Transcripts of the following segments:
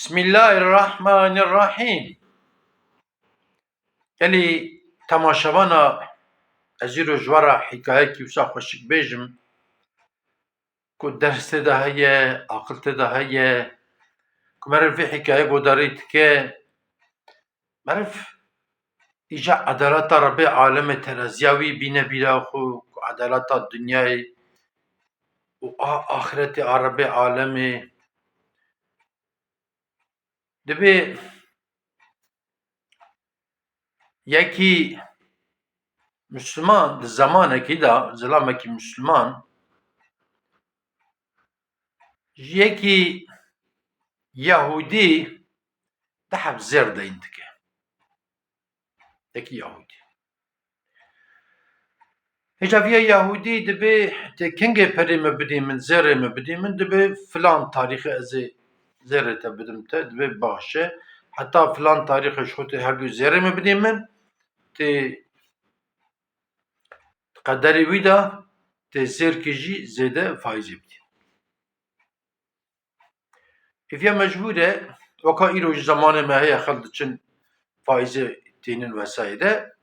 بسم الله الرحمن الرحیم. یعنی تماشاوانا ازی رو جوارا حکایه کی وسا خوشک بیجم که درس ده هیه عقل ده هیه که مرف حکایه گوداریت که مرف ایجا عدالت رب عالم ترازیاوی بینه بیرا خو عدالت دنیای و آخرت رب عالم دبی یکی مسلمان زمانه کی دا زلامه کی مسلمان یکی یهودی دحب زر دينتك تكي يهودي هجا فيها يهودي دبي تكنجي بري مبدي من زر مبدي من دبي فلان تاريخ ازي زر تبدمت دبي باشا حتى فلان تاريخ شوتي هردو زر مبدي من تي قدري ويدا تي زر كيجي زيادة فايزي بدي فيها مجبورة وكا إيروج زمان ما هي خلطشن فايزة تينن وسايدة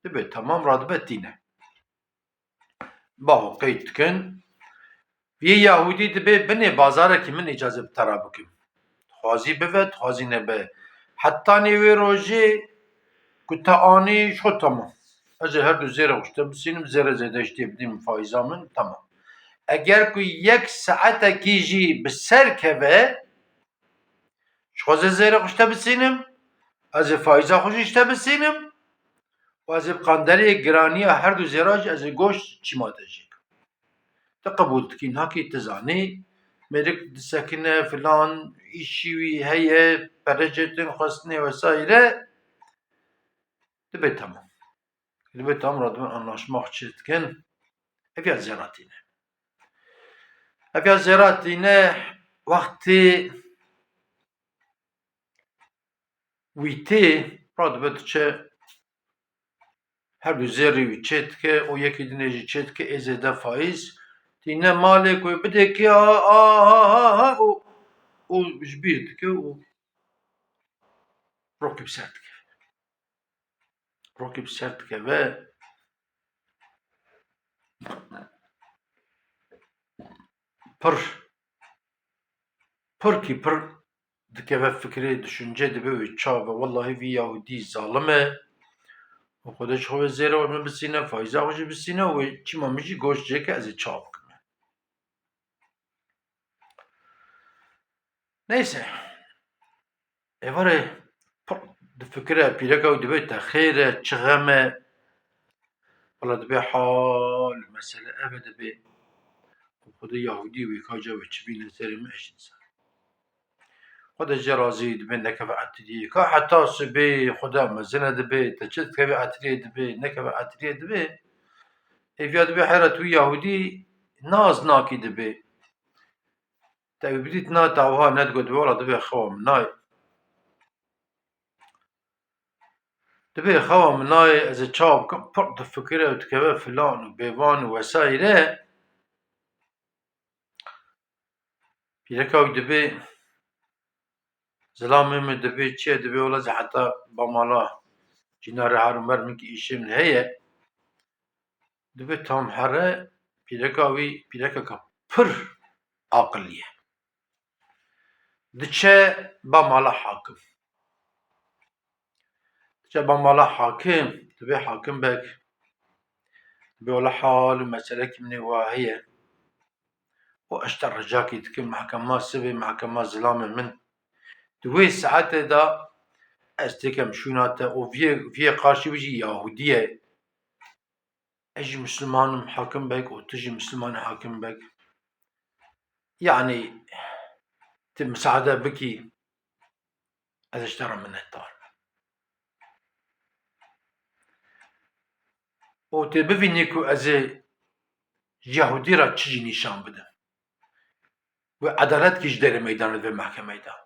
دبي تمام رادبة تينه باو قيد كن في يهودي دبي بني بازارك من إجازة بترا بكم خوازي بفت خوازي نبه حتى نيوي روجي كنت آني شو تمام أجل هردو زيرا وشتا بسينم زيرا زيدا اشتي بديم فايزا من تمام اگر كو يك ساعتا كيجي بسر كبه شخوزي زيرا وشتا بسينم أجل فايزا خوش اشتا بسينم وأجل قاندري جرانيا هردو زيراج أجل گوش چما تجي تقبل تكين هاكي تزاني مرك ساكنة فلان إشي هي برجتن خصني وسائره دبي تمام دبي تمام رادمن anlaşmak çetken هفيا زياراتينه هفيا زياراتينه وقتي ويتي رادمن تشي her bir zerri çetke o yeki dinleyici çetke ezede faiz dine malik ve bir ki o bir ki o rakip sertke ve pır dikeve fikri düşünce de böyle çağ ve vallahi bir Yahudi zalime o kadar çoğu zera onu bisine faiza hoca bisine ve çimamışı goşçe ki az çağ bakın. Neyse. Evare fikre pilaka de böyle khire çığame valla de hal mesela evde bir o kadar Yahudi ve kaca ve çibine serim eşinsa. خدا جرازي دبي نكبة عتري كا حتى سبي خدا مزنا دبي تجد كبة عتري دبي نكبة عتري دبي إفيا دبي حيرة يهودي ناز ناكي دبي تبي بديت نا تعوها ندقو دبي ولا دبي خوام ناي دبي خوام ناي إذا تشاب كم فرد فكرة وتكبة فلان وبيبان وسايرة بيركاو دبي زلامي من دبي تشي دبي ولا زي حتى بمالا جنار هارمر منك إيش من هي دبي تام حرة بيركا پر عقلية دچه بمالا حاكم دچه بمالا حاكم دبي حاكم بك دبي ولا حال مسألة من واهية واشتر رجاكي تكون محكمة سبي محكمة زلامة من دوي ساعات دا استكم شوناتا وفي قارشي بيجي يهودية اجي مسلمان محاكم بك وتجي مسلمان حاكم بك يعني مساعدة بكي هذا اشترى من الدار وتبفيني كو ازي يهودي را تشجي نشان بده وعدالت كيش داري ميدان في محكمة دا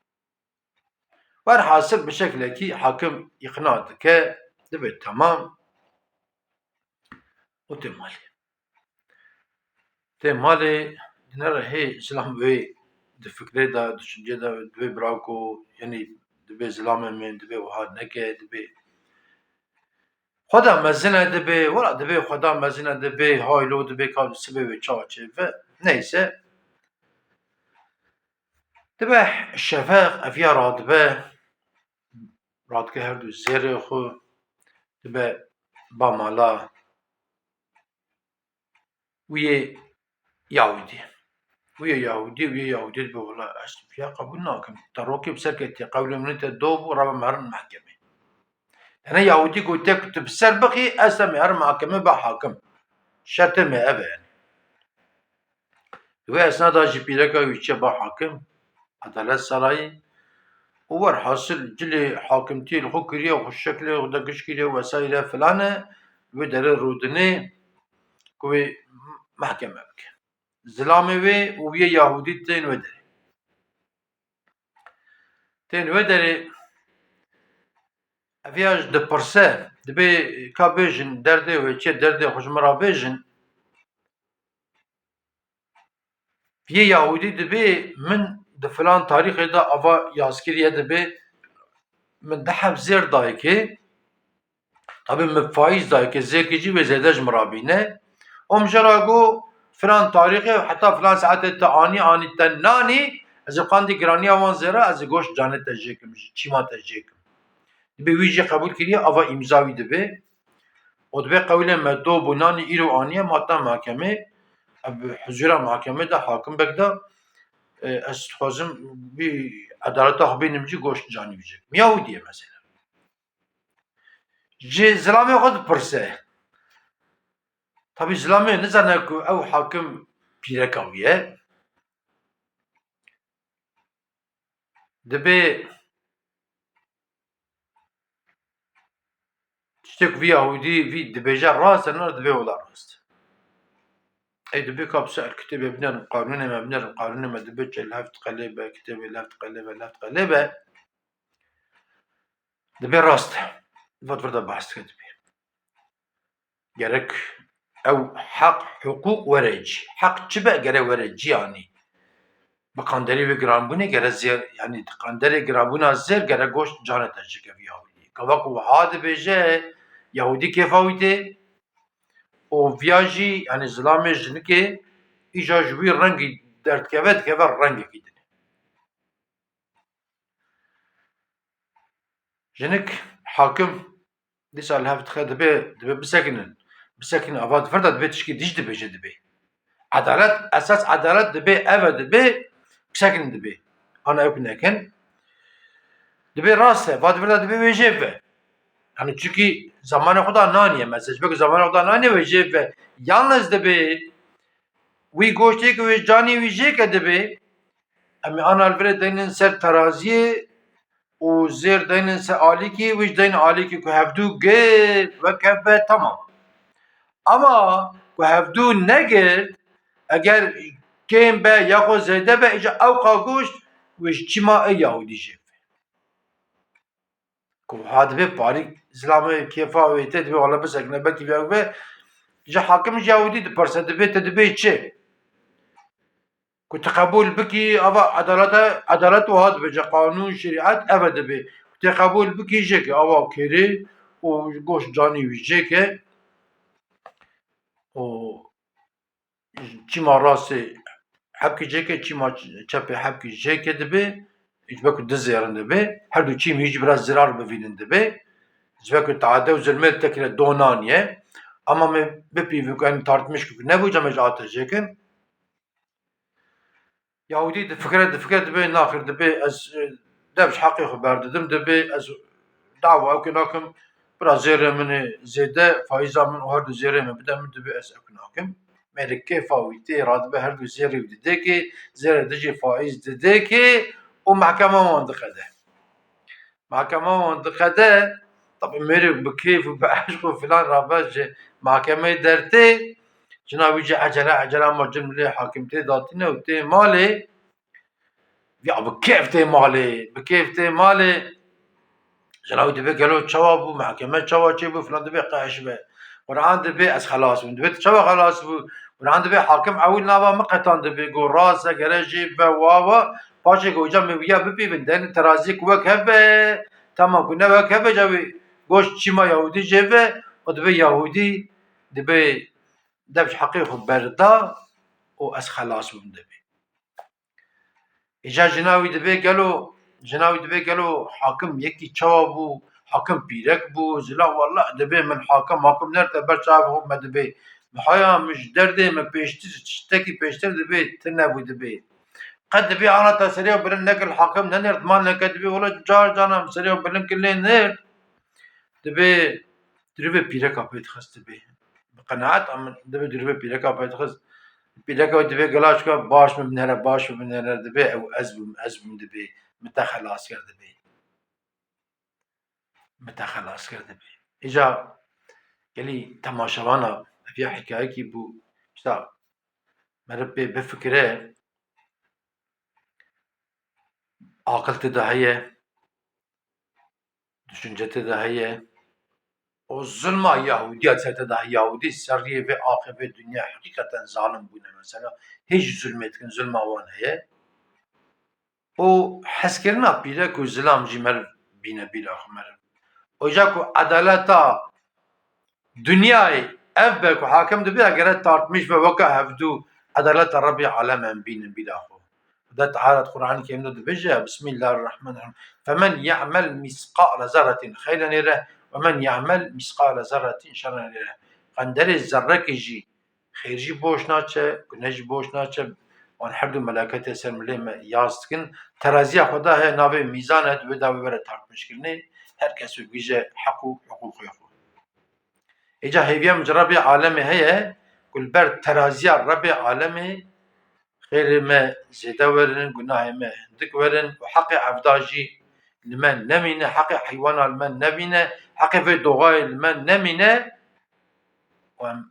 والحاصل بشكل كي حاكم يقنع دكا دبت تمام وتمالي نرى هي اسلام وي di fikrê de düşüncê de divê birako yanî divê zilamê min divê wiha neke divê xwe de mezin dibe wala divê xwe de mezin dibe haylo divê ka sibê wê çawa çêve neyse dibe şefeq eviya radibe radike her du zêrê xwe dibe ba mala wî Yahudî wî Yahudî dibe wala ez vêya qebûl nakim te rokê bi ser ketiye qewlê min te do bû rava me herin mehkemê yani Yahudî gotiye ku tu bi ser bixî ez te mêherim mehkemê be hakim şertê me ev e yani divê esnada jî pîreka wî çiye ba hakim Edalet Sarayî û werhasil cilê hakimtiyê li xwe kiriye xwe şeklê xwe de giş kiriye wesaîre filan e wê derê rûdinê ku wê mehkeme bike zilamê wê û wî Yahudî tên wê derê eviya ji dipirse dibê ka bêjin derdê wê çi ye derdê xwe ji min re bêjin vî Yahudî dibê min di filan tarîxê de ava yazkiriye dibê min dehev zêr dayîkê tabi min faiz dayîkê zêrkê jî wê zêde ji min re bîne om jara got filan tarîxê heta filan saetê te anî te nanî ez ê qandî giraniya wan zêre ez ê goşt canê te jêkim çîma te jêkim dibê wî jî qebûl kiriye ava îmza wî dibe û dibê qewlê me do bû nanî îro aniye mata mehkemê huzûra mehkemê de hakim vekda ez dixwazim wî edaleta xwe bînim jî goşt canî wî jêkim Yahudî ye mesela ji zilamê xwe dipirse tabi zilamê nizane ku ew hakim pîreka wî ye dibê tiştê ku vî Yahudî vî dibêje rast e nar divê wela rast ey dibê ka bi ser kitêbê binerim qanûnê me binerim qanûnê me dibe çil heft qelê be kitêbê left qelê be dibê rast e vat de behs dike dibê gerek ew heq hiqûq were cî heq çi be gerek were cî yanî bi qanderê wê giranbûnê gerek zêr yanî di qanderê giranbûna zêr gerek goşt canê te jike vî Yahudî gava ku wiha dibêje Yahudî kêfa wî tê û viya jî yanî zilamê jinikê îja ji wî rengî derdikeve dikeve rengekî dinê jinik hakim dîsa li hev dixe dibê bisekinin ava difir de dibê tişkî dîj dibêje dibê edalet esas edalet dibê ev e dibê bisekinin dibê ana ew nekin dibê rast e va difir de dibê wê jêv ve yani çûkî zamanê xwe da nanî ye mesej bik zamanê xwe da nanî wê jêv ve yalnız dibê wî goştê ku wê canî wî jêke dibê em ê ana li virê deynin ser teraziyê û zêr deynin ser alîkî wî ji deynin alîkî ku hevdû girt wekeve tamam ama ku hevdû negirt eger kêm be ya xwe zêde be îja ew qa goşt wê ji çîma ê Yahudî jêv ve ku wiha dibê parî zilamê kêfa wê tê dibê wala bisekine bekî vêya ve ji hakim ji Yahudî dipirse dibê te dibê çi ku tu qebûl bikî ava edalet wiha dibêje qanûn şerîet ev e dibê ku tê qebûl bikî jêke ava kêrê û goşt canî wî jêke û çîma rastê hepkî jêke çîma çepê hepkî jêke dibê ji ber ku di zêrin dibê her du çîm jî biraz zirar bivînin dibê ji ber ku teade û zulmê li te kire donaniye ama me bipîvî ku em tartmış ku nebû me ji ate jêkin Yahudî difikire dibê naxir dibê ez dev ji heqê xwe berdidim dibê ez dava ew nakim biraz zêrê min ê zêde faiza min û her du zêrê me bide min dibê ez ew nakim mêrê kêfa wî tê radibe her du zêrê wî didêkê zêrê de jî faiz didêkê û mehkeme wan diqede mehkeme wan diqede tabi mêrê bi kêf û bi eşq û filan rave ji mehkemeyê dertê jina wî jî ecele ama cil milê hakim tê datîne û tê malê ya bi kêf tê malê jina wî dibê gelo çawa bû mehkeme çawa çêbû filan dibê qeş be Qur'an dibê ez xelas bûm dibê tu çawa xelas bû وران دبي حاكم اول نابا مقتان دبي جو راس گرجي بواوا باشه جو جام بيا ببي بندن ترازيك وك هبه تمام كنا وك هبه جابي گوش چيما يهودي جيبه ودبي يهودي دبي دبش حقيقه بردا و از خلاص بم دبي اجا جناوي دبي قالوا حاكم يكي تشابو حاكم بيرك بو زلا والله دبي من حاكم نرت برشافه ما دبي محايا مش دردي ما بيشتي تشتكي بيشتر دبي تنبو دبي قد دبي انا تسريع برن نقل حاكم نرت ما نكد دبي ولا جار جانا سريع برن كلين نرت دبي بيرك ابيت خست دبي بقناعات دبي بيرك ابيت خست بيرك دبي قلاش باش من هنا دبي او ازبم دبي متى خلاص كر دبي اجا قالي تماشاوانا في حكايه كي بو شتا مربي بفكره عقلت ده هي düşüncete de heye o zulma Yahudiyet serte de Yahudi seriye ve akıbet dünya hakikaten zalim bu ne mesela hiç zulmetkin zulma van heye o heskerina bile ku zilam cimer bine bila khmer oja ku adaleta dünyayı ev be ku hakem de bir ageret tartmış ve vaka hevdu adaleta Rabbi alemen bine bila khu ده تعالى القرآن الكريم ده بيجي بسم الله الرحمن الرحيم فمن يعمل مثقال ذرة خيرا يره ومن يعمل مثقال ذرة شرا يره قندر الذرة كيجي خيرجي بوش ناچه گنج بوش ناچه وان هر دو ملائکت سرمله یاستکن ترازی خدا ہے ناوی میزان ہے دو دا بره تارتمش کرنه هر کس بيجي حقوق يخو اجا هيويا مجرب عالم هي كل بر ترازي رب عالم خير ما زيدا ورن گناه ما هندك ورن وحق عفداجي لمن نمينه حق حيوان لمن نبينه حق في دوغاي لمن نمينه وام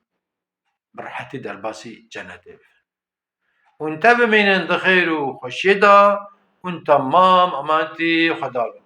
برحتي درباسي جنته وانت بمين خير وخشيدا وانت مام امانتي خدالو